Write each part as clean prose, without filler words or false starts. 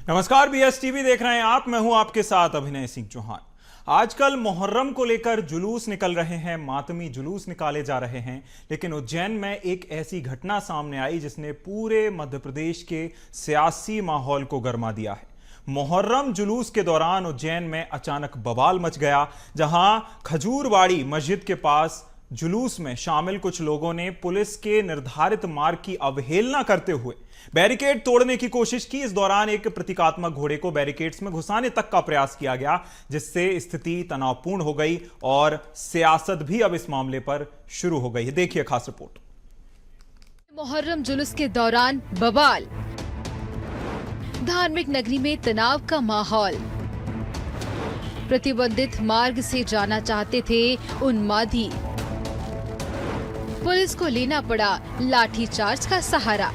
नमस्कार, BS TV देख रहे हैं आप। मैं हूं आपके साथ अभिनय सिंह चौहान। आजकल मुहर्रम को लेकर जुलूस निकल रहे हैं, मातमी जुलूस निकाले जा रहे हैं, लेकिन उज्जैन में एक ऐसी घटना सामने आई जिसने पूरे मध्य प्रदेश के सियासी माहौल को गरमा दिया है। मुहर्रम जुलूस के दौरान उज्जैन में अचानक बवाल मच गया, जहां खजूरवाड़ी मस्जिद के पास जुलूस में शामिल कुछ लोगों ने पुलिस के निर्धारित मार्ग की अवहेलना करते हुए बैरिकेड तोड़ने की कोशिश की। इस दौरान एक प्रतीकात्मक घोड़े को बैरिकेड्स में घुसाने तक का प्रयास किया गया, जिससे स्थिति तनावपूर्ण हो गई और सियासत भी अब इस मामले पर शुरू हो गई है। देखिए खास रिपोर्ट। मुहर्रम जुलूस के दौरान बवाल, धार्मिक नगरी में तनाव का माहौल। प्रतिबंधित मार्ग से जाना चाहते थे उन्मादी, पुलिस को लेना पड़ा लाठीचार्ज का सहारा।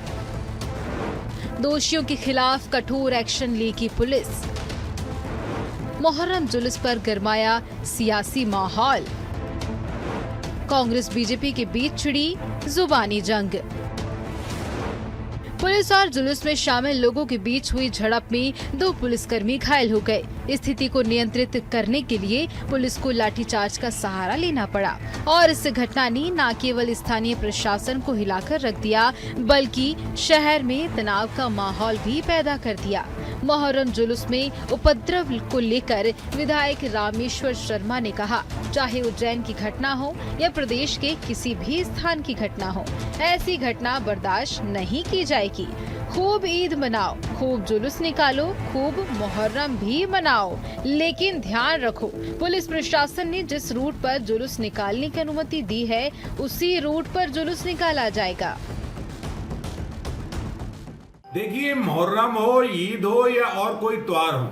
दोषियों के खिलाफ कठोर एक्शन लेगी पुलिस। मुहर्रम जुलूस पर गरमाया सियासी माहौल। कांग्रेस बीजेपी के बीच छिड़ी जुबानी जंग। पुलिस और जुलूस में शामिल लोगों के बीच हुई झड़प में 2 पुलिसकर्मी घायल हो गए। स्थिति को नियंत्रित करने के लिए पुलिस को लाठीचार्ज का सहारा लेना पड़ा और इस घटना ने न केवल स्थानीय प्रशासन को हिलाकर रख दिया, बल्कि शहर में तनाव का माहौल भी पैदा कर दिया। मुहर्रम जुलूस में उपद्रव को लेकर विधायक रामेश्वर शर्मा ने कहा, चाहे उज्जैन की घटना हो या प्रदेश के किसी भी स्थान की घटना हो, ऐसी घटना बर्दाश्त नहीं की जाएगी। खूब ईद मनाओ, खूब जुलूस निकालो, खूब मुहर्रम भी मनाओ, लेकिन ध्यान रखो, पुलिस प्रशासन ने जिस रूट पर जुलूस निकालने की अनुमति दी है, उसी रूट पर जुलूस निकाला जाएगा। देखिए, मुहर्रम हो, ईद हो या और कोई त्योहार हो,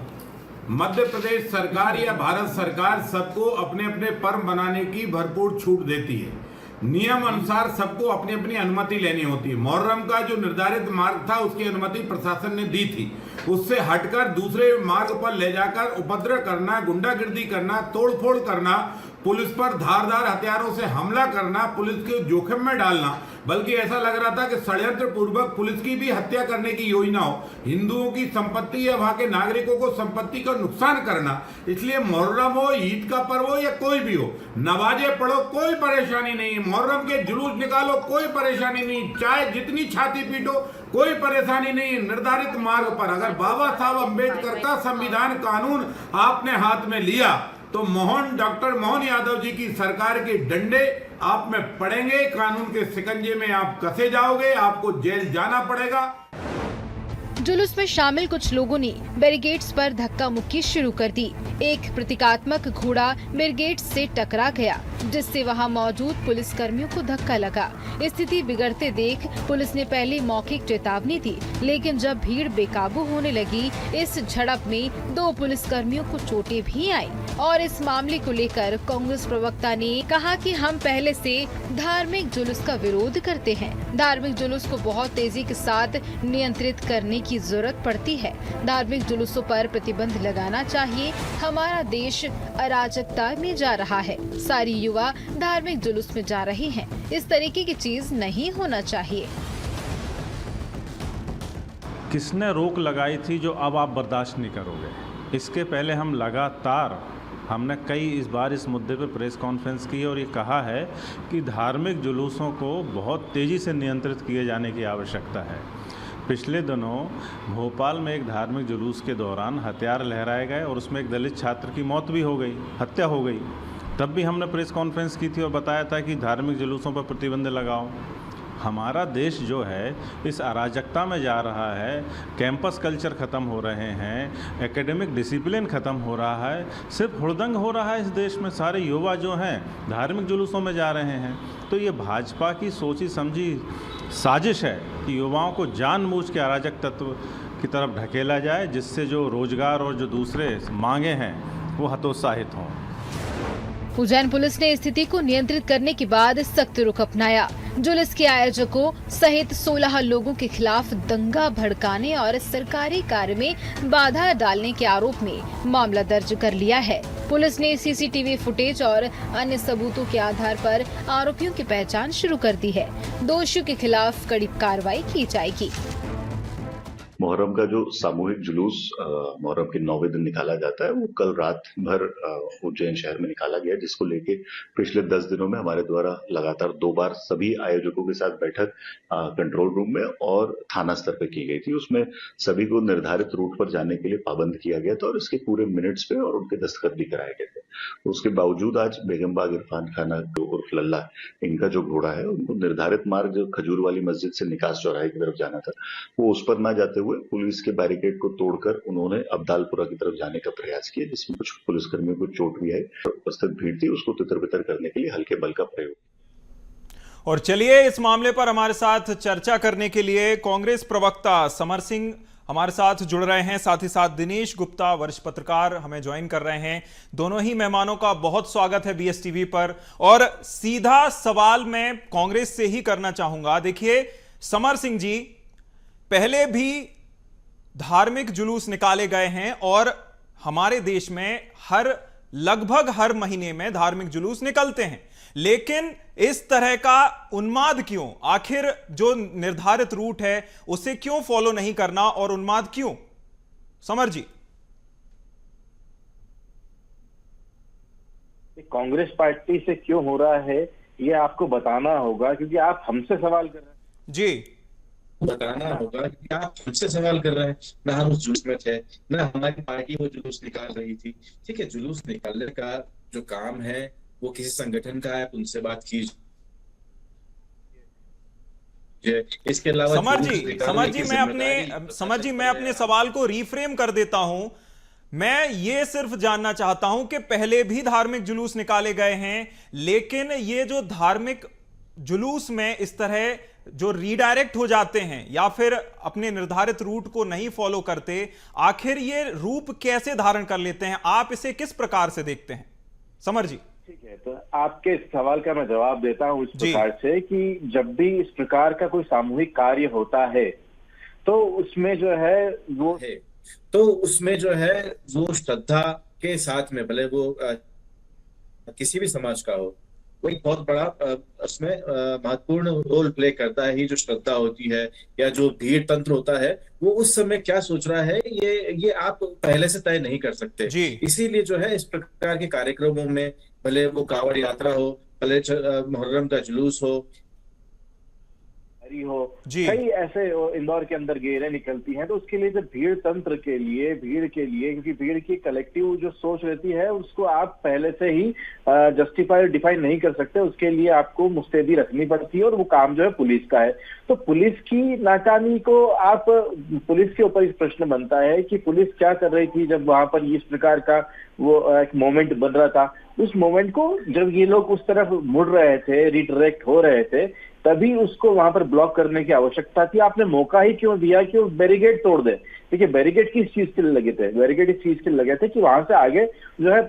मध्य प्रदेश सरकार या भारत सरकार सबको अपने अपने पर्व मनाने की भरपूर छूट देती है। नियम अनुसार सबको अपनी अपनी अनुमति लेनी होती है। मुहर्रम का जो निर्धारित मार्ग था उसकी अनुमति प्रशासन ने दी थी। उससे हटकर दूसरे मार्ग पर ले जाकर उपद्रव करना, गुंडागिर्दी करना, तोड़फोड़ करना, पुलिस पर धारदार हथियारों से हमला करना, पुलिस को जोखिम में डालना, बल्कि ऐसा लग रहा था कि षड्यंत्र पूर्वक पुलिस की भी हत्या करने की योजना हो, हिंदुओं की संपत्ति या वहां के नागरिकों को संपत्ति का नुकसान करना। इसलिए मुहर्रम हो, ईद का पर्व हो या कोई भी हो, नमाजें पढ़ो, कोई परेशानी नहीं है। मुहर्रम के जुलूस निकालो, कोई परेशानी नहीं, चाहे जितनी छाती पीटो, कोई परेशानी नहीं है। निर्धारित मार्ग पर अगर बाबा साहब अम्बेडकर का संविधान कानून आपने हाथ में लिया तो डॉक्टर मोहन यादव जी की सरकार के डंडे आप में पड़ेंगे, कानून के शिकंजे में आप कसे जाओगे, आपको जेल जाना पड़ेगा। जुलूस में शामिल कुछ लोगों ने बैरिकेड्स पर धक्का मुक्की शुरू कर दी। एक प्रतीकात्मक घोड़ा बैरिकेड्स से टकरा गया, जिससे वहां मौजूद पुलिस कर्मियों को धक्का लगा। स्थिति बिगड़ते देख पुलिस ने पहले मौखिक चेतावनी दी, लेकिन जब भीड़ बेकाबू होने लगी, इस झड़प में 2 पुलिस कर्मियों को चोटें भी आई। और इस मामले को लेकर कांग्रेस प्रवक्ता ने कहा कि हम पहले से धार्मिक जुलूस का विरोध करते हैं। धार्मिक जुलूस को बहुत तेजी के साथ नियंत्रित करने की जरूरत पड़ती है। धार्मिक जुलूसों पर प्रतिबंध लगाना चाहिए। हमारा देश अराजकता में जा रहा है, सारी युवा धार्मिक जुलूस में जा रहे हैं। इस तरीके की चीज नहीं होना चाहिए। किसने रोक लगाई थी जो अब आप बर्दाश्त नहीं करोगे? इसके पहले हमने इस बार इस मुद्दे पर प्रेस कॉन्फ्रेंस की और ये कहा है कि धार्मिक जुलूसों को बहुत तेज़ी से नियंत्रित किए जाने की आवश्यकता है। पिछले दिनों भोपाल में एक धार्मिक जुलूस के दौरान हथियार लहराए गए और उसमें एक दलित छात्र की मौत भी हो गई, हत्या हो गई। तब भी हमने प्रेस कॉन्फ्रेंस की थी और बताया था कि धार्मिक जुलूसों पर प्रतिबंध लगाओ। हमारा देश जो है इस अराजकता में जा रहा है, कैंपस कल्चर ख़त्म हो रहे हैं, एकेडमिक डिसिप्लिन ख़त्म हो रहा है, सिर्फ हुड़दंग हो रहा है इस देश में। सारे युवा जो हैं धार्मिक जुलूसों में जा रहे हैं। तो ये भाजपा की सोची समझी साजिश है कि युवाओं को जानबूझ के अराजक तत्व की तरफ ढकेला जाए, जिससे जो रोजगार और जो दूसरे मांगे हैं वो हतोत्साहित हों। उज्जैन पुलिस ने स्थिति को नियंत्रित करने के बाद सख्त रुख अपनाया। जुलूस के आयोजकों सहित 16 लोगों के खिलाफ दंगा भड़काने और सरकारी कार्य में बाधा डालने के आरोप में मामला दर्ज कर लिया है। पुलिस ने सीसीटीवी फुटेज और अन्य सबूतों के आधार पर आरोपियों की पहचान शुरू कर दी है। दोषियों के खिलाफ कड़ी कार्रवाई की जाएगी। मुहर्रम का जो सामूहिक जुलूस मुहर्रम के 9वें दिन निकाला जाता है, वो कल रात भर उज्जैन शहर में निकाला गया, जिसको लेके पिछले 10 दिनों में हमारे द्वारा लगातार 2 बार सभी आयोजकों के साथ बैठक कंट्रोल रूम में और थाना स्तर पे की गई थी। उसमें सभी को निर्धारित रूट पर जाने के लिए पाबंद किया गया था और इसके पूरे मिनट्स पे और उनके दस्तखत भी कराए गए थे। उसके बावजूद आज बेगमबाग इरफान खाना उर्फ लल्ला, इनका जो घोड़ा है, उनको निर्धारित मार्ग जो खजूर वाली मस्जिद से निकास चौराहे की तरफ जाना था, वो उस पर ना जाते हुए पुलिस के बैरिकेड को तोड़कर उन्होंने अब्दालपुरा की तरफ जाने का प्रयास किया, जिसमें कुछ पुलिसकर्मियों को चोट भी आई। उपस्थित भीड़ थी, उसको तितर-बितर करने के लिए हल्के बल का प्रयोग। और चलिए इस मामले पर हमारे साथ चर्चा करने के लिए कांग्रेस प्रवक्ता समर सिंह हमारे साथ जुड़ रहे हैं, साथ ही साथ दिनेश गुप्ता वरिष्ठ पत्रकार हमें ज्वाइन कर रहे हैं। दोनों ही मेहमानों का बहुत स्वागत है BSTV पर। और सीधा सवाल मैं कांग्रेस से ही करना चाहूंगा। देखिए समर सिंह जी, पहले भी धार्मिक जुलूस निकाले गए हैं और हमारे देश में लगभग हर महीने में धार्मिक जुलूस निकलते हैं, लेकिन इस तरह का उन्माद क्यों? आखिर जो निर्धारित रूट है उसे क्यों फॉलो नहीं करना और उन्माद क्यों? समर जी। कांग्रेस पार्टी से क्यों हो रहा है ये आपको बताना होगा, क्योंकि आप हमसे सवाल कर रहे हैं। जी, बताना होगा कि आप हमसे सवाल कर रहे हैं। ना हम उस जुलूस में थे, ना हमारी पार्टी वो जुलूस निकाल रही थी। ठीक है, जुलूस निकालने का जो काम है वो किसी संगठन का है, उनसे बात कीजिए। इसके अलावा समर जी मैं अपने सवाल को रिफ्रेम कर देता हूं। मैं ये सिर्फ जानना चाहता हूं कि पहले भी धार्मिक जुलूस निकाले गए हैं, लेकिन ये जो धार्मिक जुलूस में इस तरह जो रीडायरेक्ट हो जाते हैं या फिर अपने निर्धारित रूट को नहीं फॉलो करते, आखिर ये रूप कैसे धारण कर लेते हैं? आप इसे किस प्रकार से देखते हैं समर जी? ठीक है, तो आपके इस सवाल का मैं जवाब देता हूं इस प्रकार से कि जब भी इस प्रकार का कोई सामूहिक कार्य होता है तो उसमें जो है वो श्रद्धा के साथ में, भले वो किसी भी समाज का हो, वो एक बहुत बड़ा उसमें महत्वपूर्ण रोल प्ले करता है। ही जो श्रद्धा होती है या जो भीड़ तंत्र होता है, वो उस समय क्या सोच रहा है ये आप पहले से तय नहीं कर सकते। इसीलिए जो है इस प्रकार के कार्यक्रमों में, भले वो कांवड़ यात्रा हो, भले मुहर्रम का जुलूस हो, कई ऐसे इंदौर के अंदर गेरें निकलती हैं, तो उसके लिए जब भीड़ तंत्र के लिए, क्योंकि भीड़ की कलेक्टिव जो सोच रहती है उसको आप पहले से ही जस्टिफाई डिफाइन नहीं कर सकते। उसके लिए आपको मुस्तैदी रखनी पड़ती है और वो काम जो है पुलिस का है। तो पुलिस की नाकामी को आप, पुलिस के ऊपर इस प्रश्न बनता है कि पुलिस क्या कर रही थी जब वहां पर इस प्रकार का वो एक मोमेंट बन रहा था। उस मोमेंट को जब ये लोग उस तरफ मुड़ रहे थे, रिडायरेक्ट हो रहे थे, तभी उसको वहां पर ब्लॉक करने की आवश्यकता थी। आपने मौका ही क्यों दिया कि वो बैरिकेड तोड़ दे? देखिए, बैरिकेड किस चीज के लिए लगे थे? बैरिकेड इस चीज के लिए लगे थे कि वहां से आगे जो है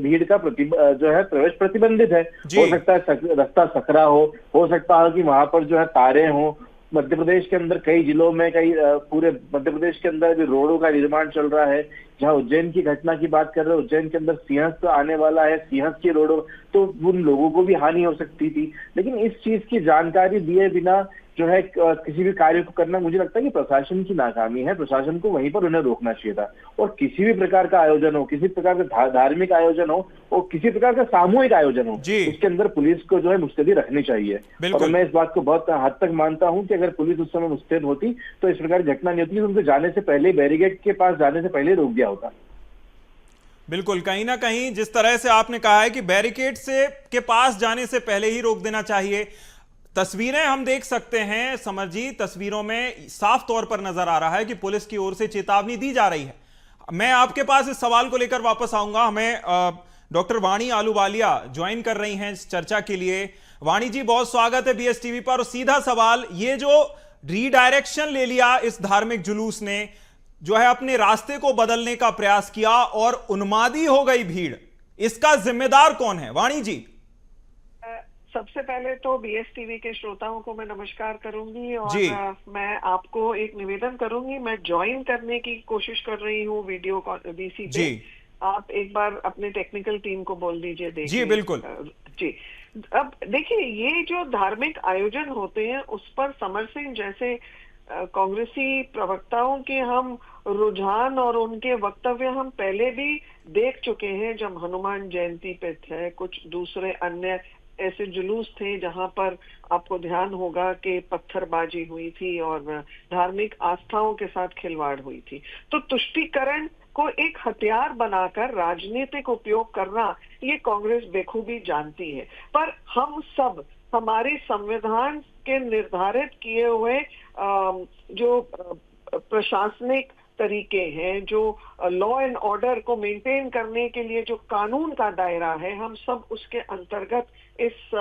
भीड़ का जो है प्रवेश प्रतिबंधित है। हो सकता है रास्ता सकरा हो सकता है कि वहां पर जो है तारे हो। मध्य प्रदेश के अंदर कई जिलों में, पूरे मध्य प्रदेश के अंदर भी रोडों का निर्माण चल रहा है। जहां उज्जैन की घटना की बात कर रहे हैं, उज्जैन के अंदर सिंहस्थ आने वाला है, सिंहस्थ की रोडों, तो उन लोगों को भी हानि हो सकती थी। लेकिन इस चीज की जानकारी दिए बिना जो है किसी भी कार्य को करना, मुझे लगता है कि प्रशासन की नाकामी है। प्रशासन को वहीं पर उन्हें रोकना चाहिए था। और किसी भी प्रकार का आयोजन हो, किसी प्रकार का धार्मिक आयोजन हो और किसी प्रकार का सामूहिक आयोजन हो, उसके अंदर पुलिस को जो है मुस्तैदी रखनी चाहिए। और मैं इस बात को बहुत हद तक मानता हूं कि अगर पुलिस उस समय मुस्तैद होती तो इस प्रकार की घटना नहीं होती। उनके जाने से पहले, बैरिकेड के पास जाने से पहले रोक दिया होता। बिल्कुल, कहीं ना कहीं जिस तरह से आपने कहा है कि बैरिकेड के पास जाने से पहले ही रोक देना चाहिए। तस्वीरें हम देख सकते हैं समर जी, तस्वीरों में साफ तौर पर नजर आ रहा है कि पुलिस की ओर से चेतावनी दी जा रही है। मैं आपके पास इस सवाल को लेकर वापस आऊंगा। हमें डॉक्टर वाणी आलूवालिया ज्वाइन कर रही हैं इस चर्चा के लिए। वाणी जी, बहुत स्वागत है BSTV पर। और सीधा सवाल, ये जो रीडायरेक्शन ले लिया इस धार्मिक जुलूस ने, जो है अपने रास्ते को बदलने का प्रयास किया और उन्मादी हो गई भीड़, इसका जिम्मेदार कौन है? वाणी जी। सबसे पहले तो BSTV के श्रोताओं को मैं नमस्कार करूंगी और मैं आपको एक निवेदन करूंगी। मैं ज्वाइन करने की कोशिश कर रही हूँ वीडियो VC पे। आप एक बार अपने टेक्निकल टीम को बोल दीजिए। देखिए जी बिल्कुल जी। अब देखिए, ये जो धार्मिक आयोजन होते हैं उस पर समर सिंह जैसे कांग्रेसी प्रवक्ताओं के हम रुझान और उनके वक्तव्य हम पहले भी देख चुके हैं। जब हनुमान जयंती पे थे, कुछ दूसरे अन्य ऐसे जुलूस थे जहां पर आपको ध्यान होगा कि पत्थरबाजी हुई थी और धार्मिक आस्थाओं के साथ खिलवाड़ हुई थी। तो तुष्टीकरण को एक हथियार बनाकर राजनीतिक उपयोग करना, ये कांग्रेस बेखूबी जानती है। पर हम सब हमारे संविधान के निर्धारित किए हुए जो प्रशासनिक तरीके हैं, जो लॉ एंड ऑर्डर को मेंटेन करने के लिए जो कानून का दायरा है, हम सब उसके अंतर्गत इस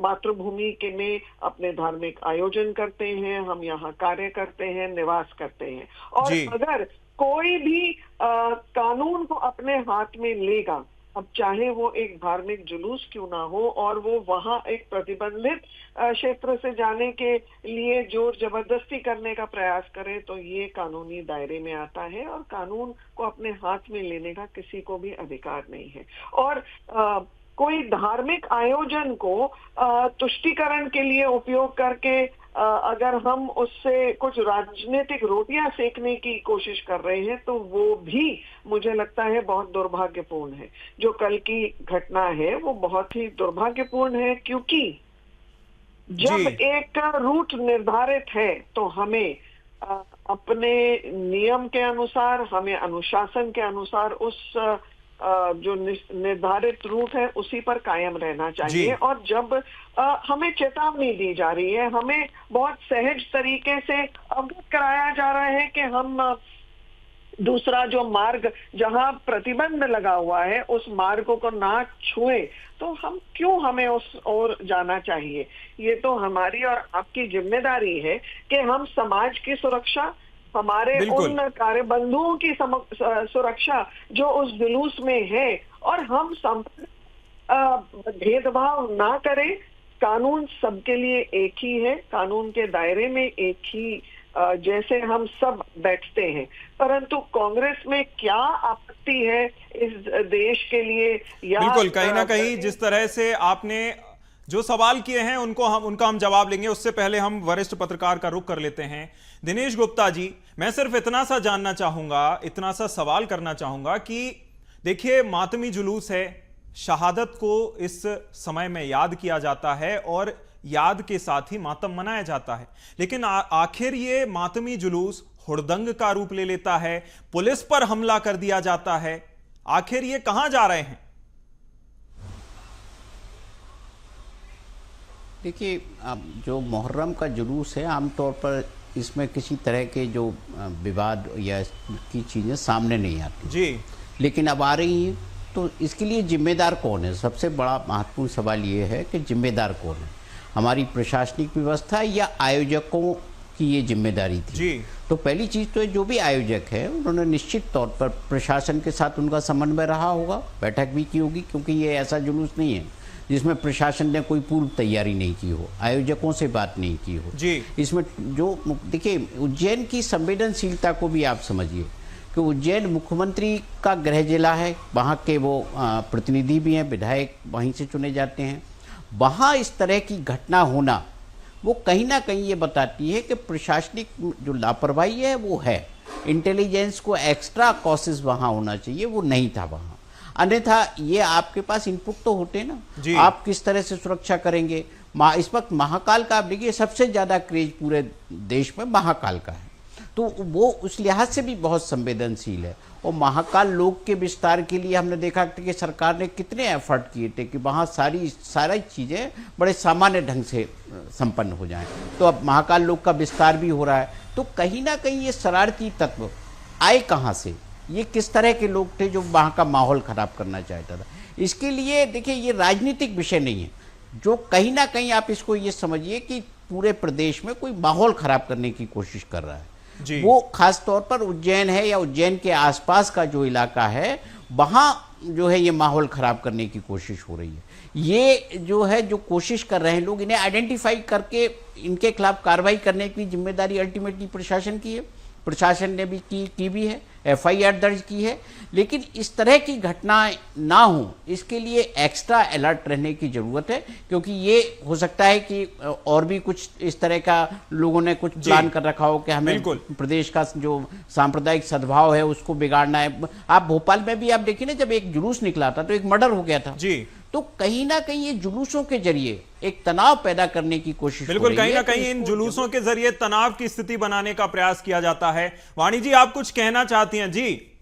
मातृभूमि के में अपने धार्मिक आयोजन करते हैं, हम यहाँ कार्य करते हैं, निवास करते हैं। और अगर कोई भी कानून को अपने हाथ में लेगा, अब चाहे वो एक धार्मिक जुलूस क्यों ना हो, और वो वहां एक प्रतिबंधित क्षेत्र से जाने के लिए जोर जबरदस्ती करने का प्रयास करे, तो ये कानूनी दायरे में आता है और कानून को अपने हाथ में लेने का किसी को भी अधिकार नहीं है। और कोई धार्मिक आयोजन को तुष्टीकरण के लिए उपयोग करके अगर हम उससे कुछ राजनीतिक रोटियां सेकने की कोशिश कर रहे हैं, तो वो भी मुझे लगता है बहुत दुर्भाग्यपूर्ण है। जो कल की घटना है वो बहुत ही दुर्भाग्यपूर्ण है, क्योंकि जब एक रूट निर्धारित है तो हमें अपने नियम के अनुसार, हमें अनुशासन के अनुसार उस जो निर्धारित रूट है उसी पर कायम रहना चाहिए। और जब हमें चेतावनी दी जा रही है, हमें बहुत सहज तरीके से अवगत कराया जा रहा है कि हम दूसरा जो मार्ग जहां प्रतिबंध लगा हुआ है उस मार्ग को ना छुए, तो हम क्यों हमें उस ओर जाना चाहिए। ये तो हमारी और आपकी जिम्मेदारी है कि हम समाज की सुरक्षा, हमारे उन कार्यबंधुओं की सुरक्षा जो उस जुलूस में है, और हम भेदभाव ना करें। कानून सबके लिए एक ही है, कानून के दायरे में एक ही जैसे हम सब बैठते हैं। परंतु कांग्रेस में क्या आपत्ति है इस देश के लिए, या बिल्कुल कहीं ना कहीं जिस तरह से आपने जो सवाल किए हैं उनका हम जवाब लेंगे। उससे पहले हम वरिष्ठ पत्रकार का रुख कर लेते हैं। दिनेश गुप्ता जी, मैं सिर्फ इतना सा जानना चाहूंगा, इतना सा सवाल करना चाहूंगा कि देखिए, मातमी जुलूस है, शहादत को इस समय में याद किया जाता है और याद के साथ ही मातम मनाया जाता है, लेकिन आखिर ये मातमी जुलूस हुड़दंग का रूप ले लेता है, पुलिस पर हमला कर दिया जाता है। आखिर ये कहां जा रहे हैं? देखिए, अब जो मुहर्रम का जुलूस है, आमतौर पर इसमें किसी तरह के जो विवाद या की चीज़ें सामने नहीं आती जी, लेकिन अब आ रही हैं। तो इसके लिए जिम्मेदार कौन है? सबसे बड़ा महत्वपूर्ण सवाल ये है कि जिम्मेदार कौन है? हमारी प्रशासनिक व्यवस्था या आयोजकों की ये जिम्मेदारी थी जी। तो पहली चीज़ तो जो भी आयोजक है उन्होंने निश्चित तौर पर प्रशासन के साथ उनका समन्वय रहा होगा, बैठक भी की होगी, क्योंकि ये ऐसा जुलूस नहीं है जिसमें प्रशासन ने कोई पूर्व तैयारी नहीं की हो, आयोजकों से बात नहीं की हो जी। इसमें जो देखिए, उज्जैन की संवेदनशीलता को भी आप समझिए कि उज्जैन मुख्यमंत्री का गृह जिला है, वहाँ के वो प्रतिनिधि भी हैं, विधायक वहीं से चुने जाते हैं। वहाँ इस तरह की घटना होना वो कहीं ना कहीं ये बताती है कि प्रशासनिक जो लापरवाही है वो है। इंटेलिजेंस को एक्स्ट्रा कॉसेस वहाँ होना चाहिए, वो नहीं था वहाँ। अन्यथा ये आपके पास इनपुट तो होते ना, आप किस तरह से सुरक्षा करेंगे। इस वक्त महाकाल का आप देखिए, सबसे ज़्यादा क्रेज पूरे देश में महाकाल का है, तो वो उस लिहाज से भी बहुत संवेदनशील है। और महाकाल लोक के विस्तार के लिए हमने देखा कि सरकार ने कितने एफर्ट किए थे कि वहाँ सारी चीज़ें बड़े सामान्य ढंग से संपन्न हो जाएं। तो अब महाकाल लोक का विस्तार भी हो रहा है। तो कहीं ना कहीं ये शरारती तत्व आए कहाँ से? ये किस तरह के लोग थे जो वहाँ का माहौल ख़राब करना चाहता था? इसके लिए देखिए, ये राजनीतिक विषय नहीं है, जो कहीं ना कहीं आप इसको ये समझिए कि पूरे प्रदेश में कोई माहौल ख़राब करने की कोशिश कर रहा है जी। वो खास तौर पर उज्जैन है या उज्जैन के आसपास का जो इलाका है, वहाँ जो है ये माहौल ख़राब करने की कोशिश हो रही है। ये जो है, जो कोशिश कर रहे हैं लोग, इन्हें आइडेंटिफाई करके इनके खिलाफ कार्रवाई करने की जिम्मेदारी अल्टीमेटली प्रशासन की है। प्रशासन ने भी की भी है, FIR दर्ज की है, लेकिन इस तरह की घटनाएं ना हो इसके लिए एक्स्ट्रा अलर्ट रहने की जरूरत है, क्योंकि ये हो सकता है कि और भी कुछ इस तरह का लोगों ने कुछ प्लान कर रखा हो कि हमें प्रदेश का जो सांप्रदायिक सद्भाव है उसको बिगाड़ना है। आप भोपाल में भी आप देखिए ना, जब एक जुलूस निकला था तो एक मर्डर हो गया था जी, तो कहीं ना कहीं ये जुलूसों के जरिए एक तनाव पैदा करने की कोशिश बिल्कुल कहीं ना कहीं इन जुलूसों के जरिए तनाव की स्थिति बनाने का प्रयास किया जाता है। वाणी जी, आप कुछ कहना चाहती हैं? जी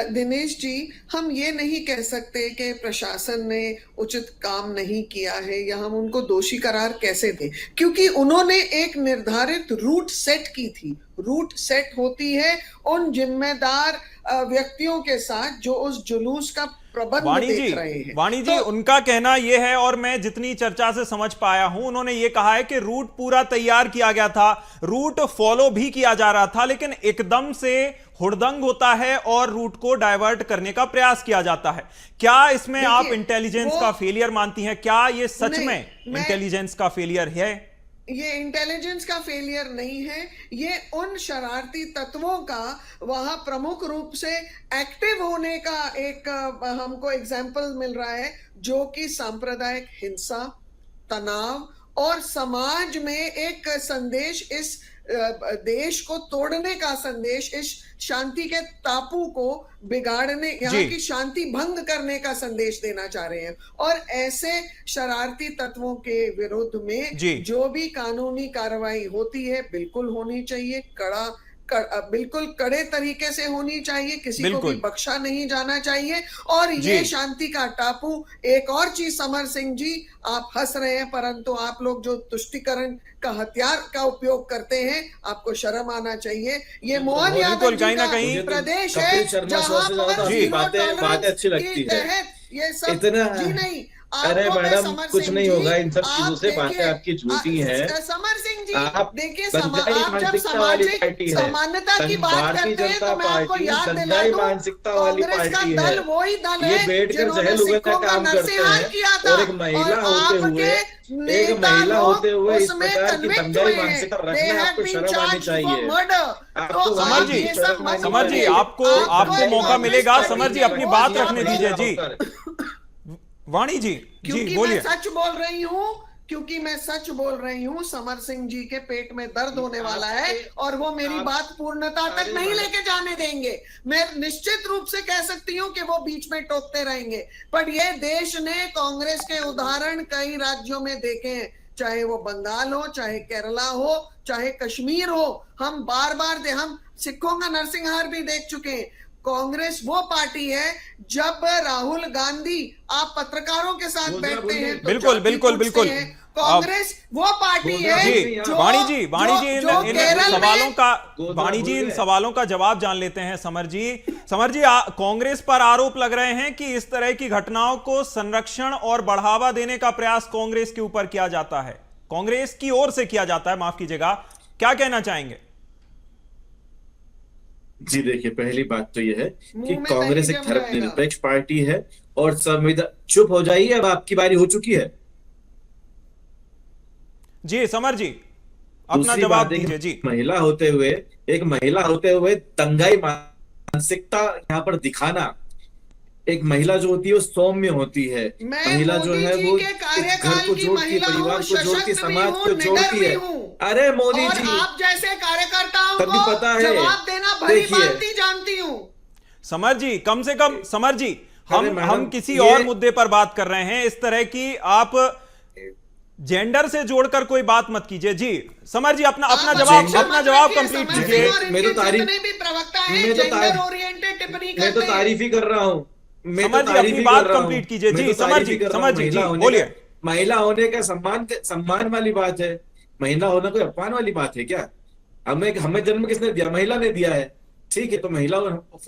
दिनेश जी, हम ये नहीं कह सकते कि प्रशासन ने उचित काम नहीं किया है या हम उनको दोषी करार कैसे दें, क्योंकि उन्होंने एक निर्धारित रूट सेट की थी। रूट सेट होती है उन जिम्मेदार व्यक्तियों के साथ जो उस जुलूस का प्रबंध देख रहे हैं। वाणी जी, उनका कहना यह है, और मैं जितनी चर्चा से समझ पाया हूं, उन्होंने ये कहा है कि रूट पूरा तैयार किया गया था, रूट फॉलो भी किया जा रहा था, लेकिन एकदम से हुड़दंग होता है और रूट को डाइवर्ट करने का प्रयास किया जाता है। क्या इसमें आप इंटेलिजेंस का फेलियर मानती हैं? क्या ये सच में इंटेलिजेंस का फेलियर है? ये इंटेलिजेंस का फेलियर नहीं है, ये उन शरारती तत्वों का वहां प्रमुख रूप से एक्टिव होने का एक हमको एग्जाम्पल मिल रहा है, जो कि सांप्रदायिक हिंसा, तनाव और समाज में एक संदेश, इस देश को तोड़ने का संदेश, इस शांति के टापू को बिगाड़ने, यहाँ की शांति भंग करने का संदेश देना चाह रहे हैं। और ऐसे शरारती तत्वों के विरुद्ध में जो भी कानूनी कार्रवाई होती है बिल्कुल होनी चाहिए, बिल्कुल कड़े तरीके से होनी चाहिए, किसी को भी बख्शा नहीं जाना चाहिए। और ये शांति का टापू, एक और चीज समर सिंह जी, आप हंस रहे हैं, परंतु आप लोग जो तुष्टिकरण का हथियार का उपयोग करते हैं, आपको शर्म आना चाहिए। ये मोहन यादव जी का प्रदेश है जहां बातें अच्छी लगती है, ये सब जी नहीं। अरे मैडम, कुछ नहीं होगा इन सब चीजों से, बातें आपकी झूठी हैं। समर सिंह जी, आप देखिए, आप जब सामाजिक समानता की बात करते हैं तो मैं आपको याद दिला दूं, कांग्रेस का दल वही दल है जिन्होंने सिखों का नरसंहार किया था, और एक महिला होते हुए इस प्रकार की दंगाई मानसिकता रखना आपको शर्म आनी चाहिए। समर जी, आपको मौका मिलेगा। समर जी, अपनी बात रखने दीजिए। जी वाणी जी, क्योंकि मैं सच बोल रही हूँ, क्योंकि मैं सच बोल रही हूँ, समर सिंह जी के पेट में दर्द होने वाला है और वो मेरी बात पूर्णता तक नहीं लेके जाने देंगे। मैं निश्चित रूप से कह सकती हूँ कि वो बीच में टोकते रहेंगे, पर ये देश ने कांग्रेस के उदाहरण कई राज्यों में देखे हैं, चाहे वो बंगाल हो, चाहे केरला हो, चाहे कश्मीर हो। हम बार बार हम सिखों का नरसंहार भी देख चुके हैं। कांग्रेस वो पार्टी है, जब राहुल गांधी, आप पत्रकारों के साथ बैठते हैं तो बिल्कुल कांग्रेस वो पार्टी है जो वाणी जी इन सवालों का जवाब जान लेते हैं। समर जी, कांग्रेस पर आरोप लग रहे हैं कि इस तरह की घटनाओं को संरक्षण और बढ़ावा देने का प्रयास कांग्रेस के ऊपर किया जाता है, कांग्रेस की ओर से किया जाता है, माफ कीजिएगा। क्या कहना चाहेंगे? जी देखिए, पहली बात तो यह है कि कांग्रेस एक धर्मनिरपेक्ष पार्टी है और संविधान। चुप हो जाइए, अब आपकी बारी हो चुकी है। जी समर जी, अपना जवाब दीजिए। जी, एक महिला होते हुए दंगाई मानसिकता यहाँ पर दिखाना, एक महिला जो होती है वो सौम्य होती है, महिला जो है वो घर को जोड़ती है, परिवार को जोड़ती है, समाज को जोड़ती है। अरे मोदी जी, आप जैसे कार्यकर्ताओं तभी पता है, जवाब देना भली भांति जानती हूँ। समर जी, कम से कम समर जी, हम किसी और मुद्दे पर बात कर रहे हैं, इस तरह की आप जेंडर से जोड़कर कोई बात मत कीजिए। जी समर जी, अपना जवाब कंप्लीट कीजिए। मैं तो तारीफ ही कर रहा हूँ। समर जी, अपनी बात कंप्लीट कीजिए। जी समर जी बोलिए। महिला होने का सम्मान वाली बात है, महिला होना कोई अपमान वाली बात है क्या? हमें जन्म किसने दिया? महिला ने दिया है, ठीक है, तो महिला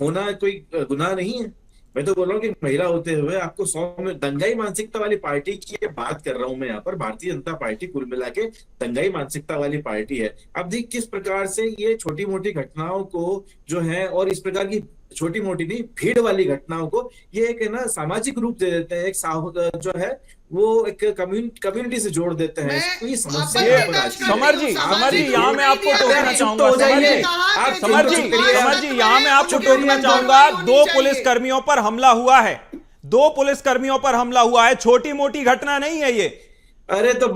होना कोई गुनाह नहीं है। मैं तो बोल रहा हूँ कि महिला होते हुए आपको 100 में दंगाई मानसिकता वाली पार्टी की बात कर रहा हूं मैं यहाँ पर। भारतीय जनता पार्टी कुल मिला के दंगाई मानसिकता वाली पार्टी है। अब देखिए किस प्रकार से ये छोटी मोटी घटनाओं को जो है और इस प्रकार की छोटी मोटी नहीं, भीड़ वाली घटनाओं को ये एक है ना सामाजिक रूप दे देते हैं, एक जो है वो एक कम्युनिटी से जोड़ देते हैं। तो ये समस्या समर जी यहाँ मैं आपको टोकना चाहूंगा, समर जी यहाँ मैं आपको टोकना चाहूंगा। 2 पुलिस कर्मियों पर हमला हुआ है, 2 पुलिस कर्मियों पर हमला हुआ है, छोटी मोटी घटना नहीं है ये। अरे तो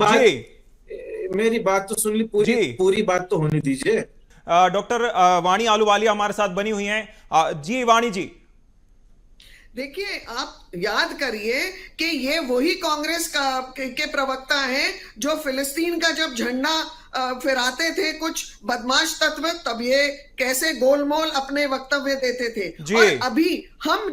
मेरी बात तो सुन ली, पूरी बात तो होने दीजिए। डॉक्टर वाणी आलूवालिया हमारे साथ बनी हुई हैं। जी वाणी जी, देखिए आप याद करिए कि ये वही कांग्रेस के प्रवक्ता हैं जो फिलिस्तीन का जब झंडा फहराते थे कुछ बदमाश तत्व, तब ये कैसे गोलमोल अपने वक्तव्य देते थे। और अभी हम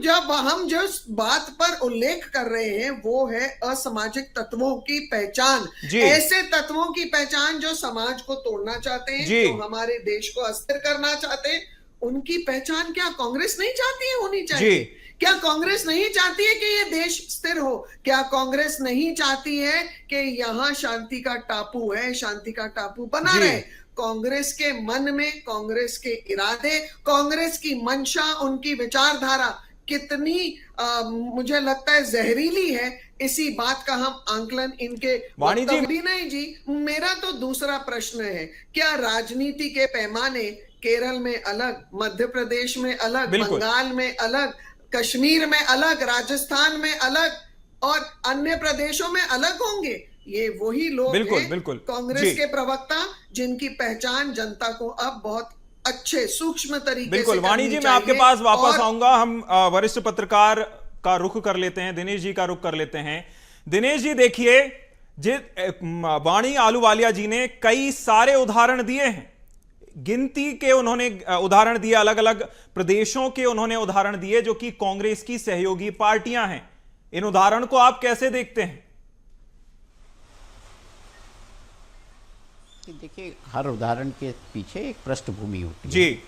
जिस बात पर उल्लेख कर रहे हैं वो है असामाजिक तत्वों की पहचान, ऐसे तत्वों की पहचान जो समाज को तोड़ना चाहते हैं, जो हमारे देश को अस्थिर करना चाहते हैं। उनकी पहचान क्या कांग्रेस नहीं चाहती है होनी चाहिए? क्या कांग्रेस नहीं चाहती है कि ये देश स्थिर हो? क्या कांग्रेस नहीं चाहती है कि यहाँ शांति का टापू है, शांति का टापू बना रहे? कांग्रेस के मन में, कांग्रेस के इरादे, कांग्रेस की मंशा, उनकी विचारधारा कितनी मुझे लगता है जहरीली है, इसी बात का हम आंकलन इनके भी नहीं जी। मेरा तो दूसरा प्रश्न है, क्या राजनीति के पैमाने केरल में अलग, मध्य प्रदेश में अलग, बंगाल में अलग, कश्मीर में अलग, राजस्थान में अलग और अन्य प्रदेशों में अलग होंगे? ये वही लोग हैं कांग्रेस के प्रवक्ता जिनकी पहचान जनता को अब बहुत अच्छे सूक्ष्म तरीके से वाणी जी, मैं आपके पास वापस आऊंगा। हम वरिष्ठ पत्रकार का रुख कर लेते हैं, दिनेश जी का रुख कर लेते हैं। दिनेश जी देखिए, वाणी आलूवालिया जी ने कई सारे उदाहरण दिए हैं, गिनती के उन्होंने उदाहरण दिए, अलग अलग प्रदेशों के उन्होंने उदाहरण दिए जो कि कांग्रेस की सहयोगी पार्टियां हैं। इन उदाहरण को आप कैसे देखते हैं? देखिए, हर उदाहरण के पीछे एक पृष्ठभूमि होती है जी।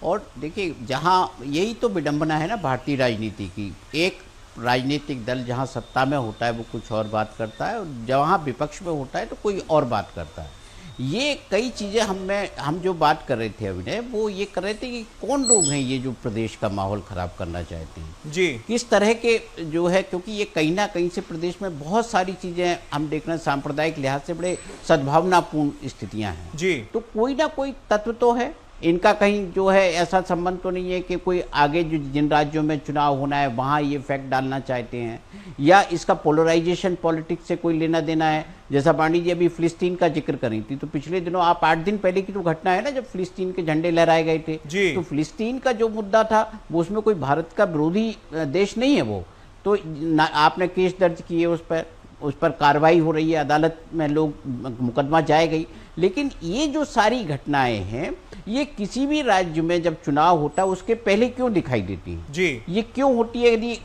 और देखिए, जहां यही तो विडंबना है ना भारतीय राजनीति की, एक राजनीतिक दल जहां सत्ता में होता है वो कुछ और बात करता है और जहां विपक्ष में होता है तो कोई और बात करता है। ये कई चीज़ें हम जो बात कर रहे थे अभिनय, वो ये कर रहे थे कि कौन लोग हैं ये जो प्रदेश का माहौल खराब करना चाहते हैं जी, किस तरह के जो है, क्योंकि ये कहीं ना कहीं से प्रदेश में बहुत सारी चीज़ें हम देख रहे हैं, सांप्रदायिक लिहाज से बड़े सद्भावनापूर्ण स्थितियां हैं जी। तो कोई ना कोई तत्व तो है इनका, कहीं जो है ऐसा संबंध तो नहीं है कि कोई आगे जो जिन राज्यों में चुनाव होना है वहाँ ये फैक्ट डालना चाहते हैं, या इसका पोलराइजेशन पॉलिटिक्स से कोई लेना देना है। जैसा पांडी जी अभी फिलिस्तीन का जिक्र कर रही थी, तो पिछले दिनों आप 8 दिन पहले की तो घटना है ना जब फिलिस्तीन के झंडे लहराए गए थे, तो फिलिस्तीन का जो मुद्दा था वो उसमें कोई भारत का विरोधी देश नहीं है वो, तो आपने केस दर्ज किए, उस पर कार्रवाई हो रही है, अदालत में लोग मुकदमा जाएगी। लेकिन ये जो सारी घटनाएं हैं ये किसी भी राज्य में जब चुनाव होता है उसके पहले क्यों दिखाई देती है जी? ये क्यों होती है? यदि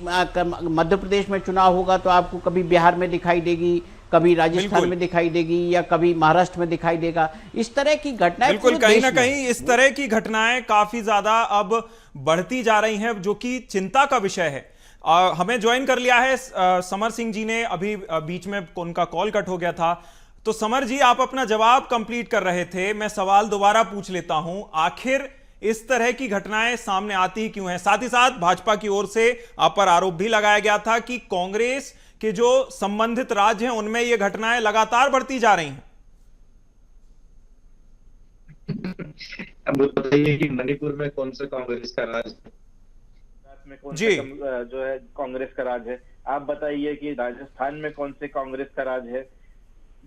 मध्य प्रदेश में चुनाव होगा तो आपको कभी बिहार में दिखाई देगी, कभी राजस्थान में दिखाई देगी, या कभी महाराष्ट्र में दिखाई देगा। इस तरह की घटनाएं बिल्कुल कहीं ना कहीं इस तरह की घटनाएं काफी ज्यादा अब बढ़ती जा रही हैं, जो कि चिंता का विषय है। हमें ज्वाइन कर लिया है समर सिंह जी ने, अभी बीच में उनका कॉल कट हो गया था। तो समर जी, आप अपना जवाब कंप्लीट कर रहे थे, मैं सवाल दोबारा पूछ लेता हूं, आखिर इस तरह की घटनाएं सामने आती क्यों हैं? साथ ही साथ भाजपा की ओर से आप पर आरोप भी लगाया गया था कि कांग्रेस के जो संबंधित राज्य हैं उनमें ये घटनाएं लगातार बढ़ती जा रही हैं। अब बताइए कि मणिपुर में कौन सा कांग्रेस का राज में, कौन सा जो है कांग्रेस का राज है? आप बताइए कि राजस्थान में कौन से कांग्रेस का राज है?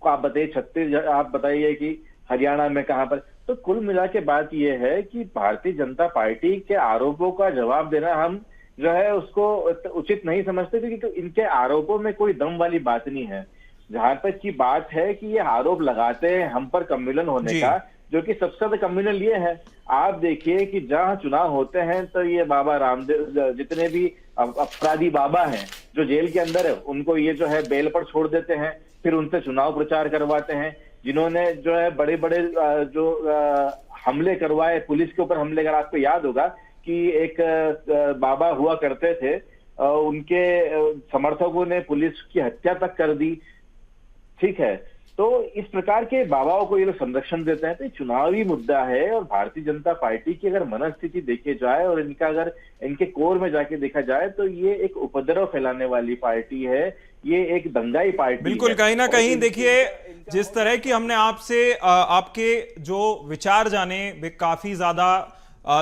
आप बताइए छत्तीसगढ़, आप बताइए कि हरियाणा में कहां पर? तो कुल मिला के बात यह है कि भारतीय जनता पार्टी के आरोपों का जवाब देना हम जो है उसको उचित नहीं समझते, क्योंकि इनके आरोपों में कोई दम वाली बात नहीं है। जहां तक की बात है कि ये आरोप लगाते हैं हम पर कम्युनल होने का, जो कि सबसे ज्यादा कम्युनल ये है। आप देखिए कि जहां चुनाव होते हैं तो ये बाबा रामदेव, जितने भी अपराधी बाबा हैं जो जेल के अंदर है, उनको ये जो है बेल पर छोड़ देते हैं, फिर उनसे चुनाव प्रचार करवाते हैं। जिन्होंने जो है बड़े बड़े जो हमले करवाए, पुलिस के ऊपर हमले, अगर आपको याद होगा कि एक बाबा हुआ करते थे, उनके समर्थकों ने पुलिस की हत्या तक कर दी, ठीक है। तो इस प्रकार के बाबाओं को ये लोग संरक्षण देते हैं। तो ये चुनावी मुद्दा है और भारतीय जनता पार्टी की अगर मनस्थिति देखी जाए और इनका अगर इनके कोर में जाके देखा जाए तो ये एक उपद्रव फैलाने वाली पार्टी है, ये एक दंगाई पार्टी बिल्कुल। कहीं ना कहीं देखिए, जिस तरह की हमने आपसे आपके जो विचार जाने वे काफी ज्यादा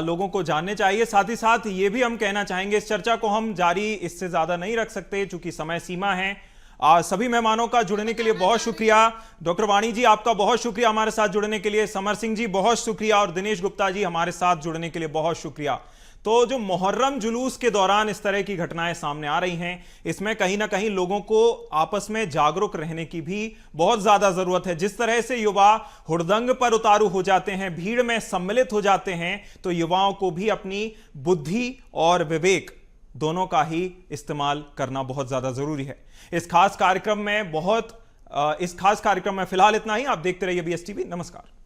लोगों को जानने चाहिए। साथ ही साथ ये भी हम कहना चाहेंगे, इस चर्चा को हम जारी इससे ज्यादा नहीं रख सकते चूंकि समय सीमा है। सभी मेहमानों का जुड़ने के लिए बहुत शुक्रिया। डॉक्टर वाणी जी, आपका बहुत शुक्रिया हमारे साथ जुड़ने के लिए। समर सिंह जी बहुत शुक्रिया, और दिनेश गुप्ता जी हमारे साथ जुड़ने के लिए बहुत शुक्रिया। तो जो मुहर्रम जुलूस के दौरान इस तरह की घटनाएं सामने आ रही हैं, इसमें कहीं ना कहीं लोगों को आपस में जागरूक रहने की भी बहुत ज्यादा जरूरत है। जिस तरह से युवा हुड़दंग पर उतारू हो जाते हैं, भीड़ में सम्मिलित हो जाते हैं, तो युवाओं को भी अपनी बुद्धि और विवेक दोनों का ही इस्तेमाल करना बहुत ज्यादा जरूरी है। इस खास कार्यक्रम में फिलहाल इतना ही। आप देखते रहिए BSTV। नमस्कार।